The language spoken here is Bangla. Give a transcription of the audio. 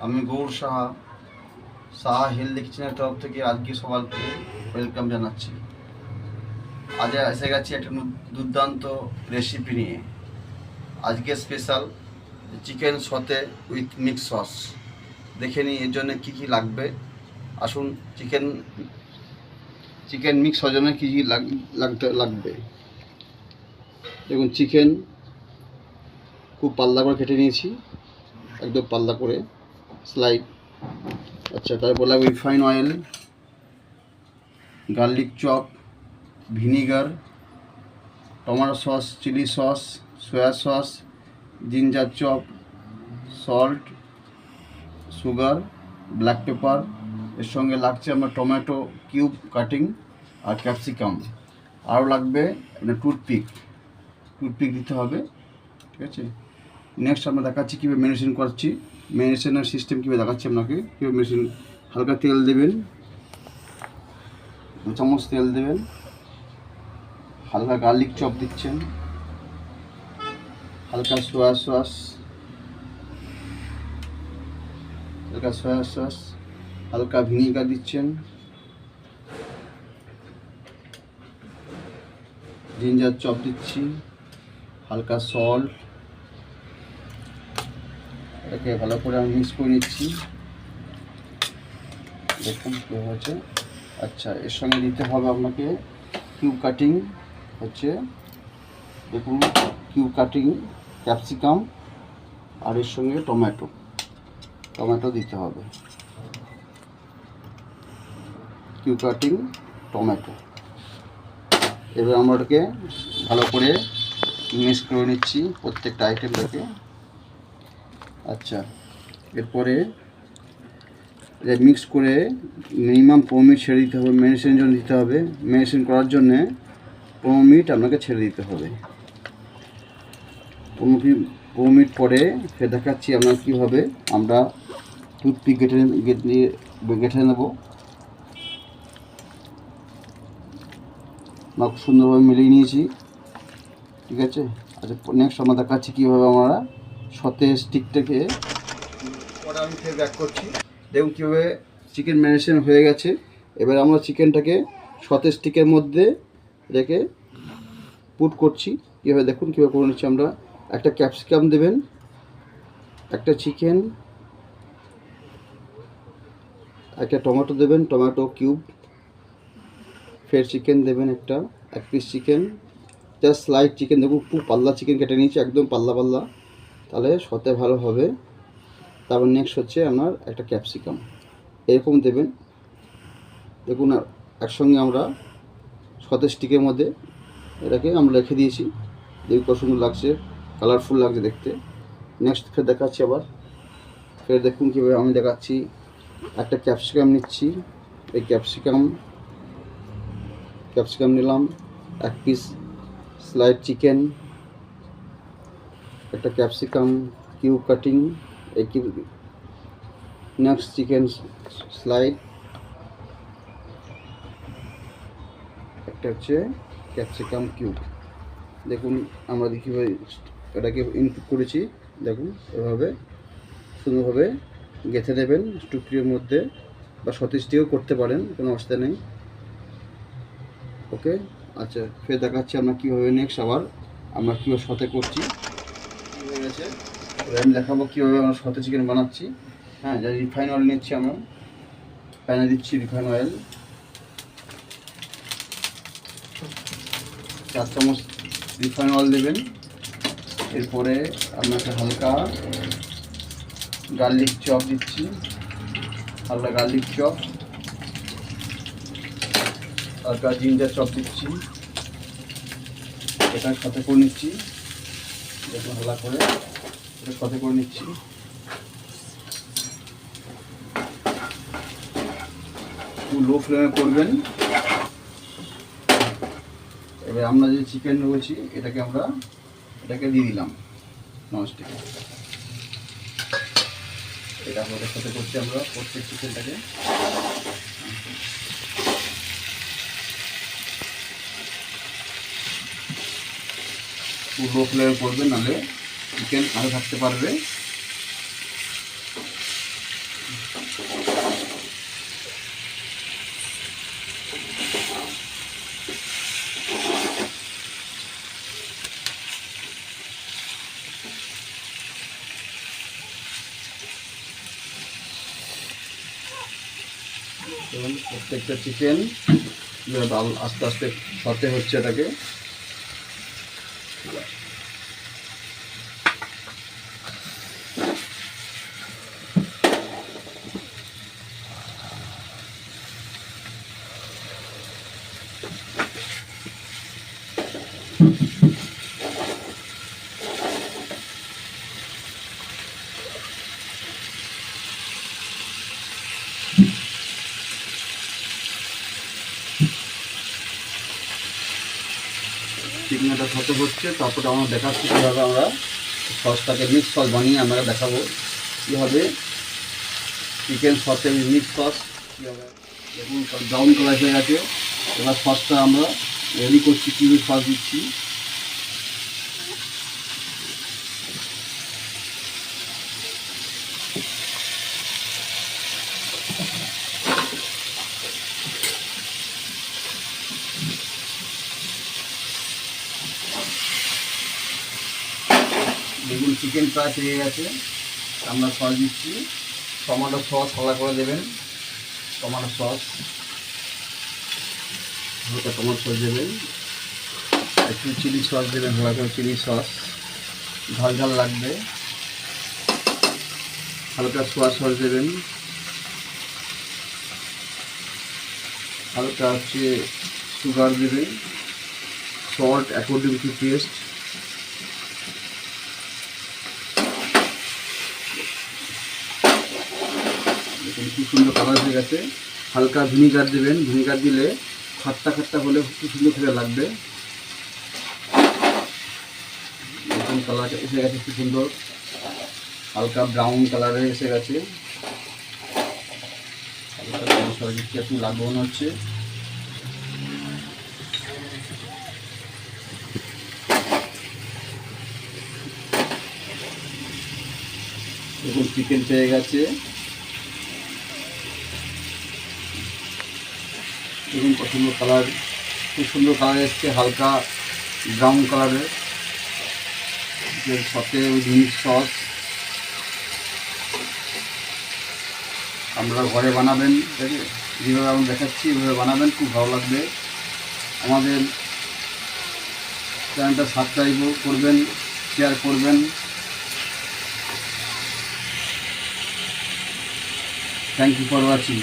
আমি গৌর সাহা সাহা হেলথ কিচেনের তরফ থেকে আজকে সবাইকে ওয়েলকাম জানাচ্ছি। আজ এসে গেছি একটা দুর্দান্ত রেসিপি নিয়ে। আজকে স্পেশাল চিকেন সতে উইথ মিক্স সস। দেখে নিই এর জন্য কী কী লাগবে। আসুন চিকেন মিক্স হওয়ার জন্য কী কী লাগবে। দেখুন, চিকেন খুব পাতলা করে কেটে নিয়েছি, একদম পাতলা করে স্লাইড। আচ্ছা, তারপর লাগবে refine oil, garlic chop, vinegar, tomato sauce, chilli sauce, soya sauce, ginger chop, salt, sugar, black pepper. এর সঙ্গে লাগছে আমার টমেটো কিউব কাটিং আর ক্যাপসিকাম। আরও লাগবে টুথপিক দিতে হবে, ঠিক আছে। নেক্সট আমরা দেখাচ্ছি কীভাবে ম্যারিনেশন করছি, ম্যারিনেশনের সিস্টেম কীভাবে দেখাচ্ছি আপনাকে। কীভাবে ম্যারিনেশন, হালকা তেল দেবেন, 2 চামচ তেল দেবেন, হালকা গার্লিক চপ দিচ্ছেন, হালকা সয়া সস, হালকা ভিনিগার দিচ্ছেন, জিঞ্জার চপ দিচ্ছি, হালকা সল্ট। এটাকে ভালো করে আমি মিক্স করে নিচ্ছি। দেখুন কী হয়েছে। আচ্ছা, এর সঙ্গে দিতে হবে আপনাকে কিউব কাটিং, দেখুন কিউব কাটিং ক্যাপসিকাম, আর এর সঙ্গে টমেটো দিতে হবে, কিউব কাটিং টমেটো। এবার আমরা ওটাকে ভালো করে মিক্স করে নিচ্ছি প্রত্যেকটা আইটেমটাকে। আচ্ছা, এরপরে মিক্স করে মিনিমাম 15 মিনিট ছেড়ে দিতে হবে। ম্যারিনেশনের জন্য দিতে হবে, ম্যারিনেশন করার জন্যে 15 মিনিট আপনাকে ছেড়ে দিতে হবে। 15 মিনিট পরে ফের দেখাচ্ছি আমরা কীভাবে আমরা টুথপিক গেঁথে নেব। আমরা খুব সুন্দরভাবে মিলিয়ে নিয়েছি, ঠিক আছে। আচ্ছা, নেক্সট আমরা দেখাচ্ছি কীভাবে আমরা সতে স্টিকটাকে পরে আমি ফের ব্যাক করছি। দেখুন কীভাবে চিকেন ম্যারিনেশন হয়ে গেছে। এবার আমরা চিকেনটাকে সতে স্টিকের মধ্যে রেখে পুট করছি। কীভাবে দেখুন কীভাবে করে নিচ্ছি আমরা। একটা ক্যাপসিকাম দেবেন, একটা চিকেন, একটা টমেটো দেবেন, টমেটো কিউব, ফের চিকেন দেবেন, এক piece chicken, just slide chicken. দেখুন খুব পাতলা চিকেন কেটে নিয়েছি, একদম পাতলা, তাহলে সতে ভালো হবে। তারপর নেক্সট হচ্ছে আপনার একটা ক্যাপসিকাম, এরকম দেবেন। দেখুন একসঙ্গে আমরা সতে স্টিকের মধ্যে এটাকে আমরা রেখে দিয়েছি। দেখুন কত সুন্দর লাগছে, কালারফুল লাগছে দেখতে। নেক্সট ফের দেখাচ্ছি আবার। ফের দেখুন কীভাবে আমি দেখাচ্ছি। একটা ক্যাপসিকাম নিচ্ছি, এই ক্যাপসিকাম নিলাম, এক পিস স্লাইড চিকেন, একটা ক্যাপসিকাম কিউব কাটিং, এই কিউব, নেক্সট চিকেন স্লাইড, একটা হচ্ছে ক্যাপসিকাম কিউব। দেখুন আমরা কীভাবে এটাকে ইনপুট করেছি। দেখুন এভাবে সুন্দরভাবে গেঁথে দেবেন টুকরির মধ্যে, বা সতেজটিও করতে পারেন, কোনো অসুবিধা নেই। ওকে, আচ্ছা, ফের দেখাচ্ছি আমরা কীভাবে নেক্সট আবার আমরা কীভাবে সতে করছি। কী হয়ে গেছে আমি দেখাবো কীভাবে আমরা সতে চিকেন বানাচ্ছি। হ্যাঁ, যা রিফাইন অয়েল নিচ্ছি আমরা, প্যানে দিচ্ছি রিফাইন অয়েল, 4 চামচ রিফাইন অয়েল দেবেন। এরপরে আপনাকে হালকা গার্লিক চপ দিচ্ছি, হালকা জিঞ্জার চপ দিচ্ছি, এটা সাথে করে নিচ্ছি। দেখুন হালকা করে এটা সাথে করে নিচ্ছি। লো ফ্লেমে করবেন। এবার আমরা যে চিকেন রয়েছি এটাকে দিয়ে দিলাম ননস্টিকে। এটা ওদের সাথে করছি আমরা প্রত্যেক চিকেনটাকে। লো ফ্লেমে করবেন, নাহলে চিকেন কাঁচা থাকতে পারবে। এবং প্রত্যেকটা চিকেন আস্তে আস্তে সতে হচ্ছে এটাকে। চিকেনটা সতে হচ্ছে, তারপরে আমরা দেখাচ্ছি কীভাবে আমরা সসটাকে মিক্স সস বানিয়ে আমরা দেখাবো কীভাবে চিকেন সসে মিক্স সস কীভাবে। দেখুন ব্রাউন কালার হয়ে গেছে। এবার সসটা আমরা রেডি করছি, কীভাবে সস দিচ্ছি। দেখুন চিকেন প্রায় পেয়ে গেছে, আমরা সস দিচ্ছি। টমেটো সস হালকা করে দেবেন, টমেটো সস হালকা টমেটো সস দেবেন, একটু চিলি সস দেবেন, হালকা করে চিলি সস, ঝাল ঝাল লাগবে। হালকা সোয়া সস দেবেন, হালকা হচ্ছে সুগার দেবেন, সল্ট অ্যাকর্ডিং টু টেস্ট। দেখুন খুব সুন্দর কালার হয়ে গেছে। হালকা ভিনিগার দেবেন, ভিনিগার দিলে খাট্টা খাট্টা হলে খুব সুন্দর খেতে লাগবে। দেখুন কালারটা এসে গেছে খুব সুন্দর, হালকা ব্রাউন কালারে এসে গেছে। একটু লাগবে মনে হচ্ছে। দেখুন চিকেন পেয়ে গেছে। দেখুন কত সুন্দর কালার, খুব সুন্দর কালার এসছে, হালকা ব্রাউন কালারের সাথে মিক্স সস। আপনারা ঘরে বানাবেন, ঠিক আছে, যেভাবে আমি দেখাচ্ছি এভাবে বানাবেন, খুব ভালো লাগবে। আমাদের চ্যানেলটা সাবস্ক্রাইব করবেন, শেয়ার করবেন। Thank you for watching.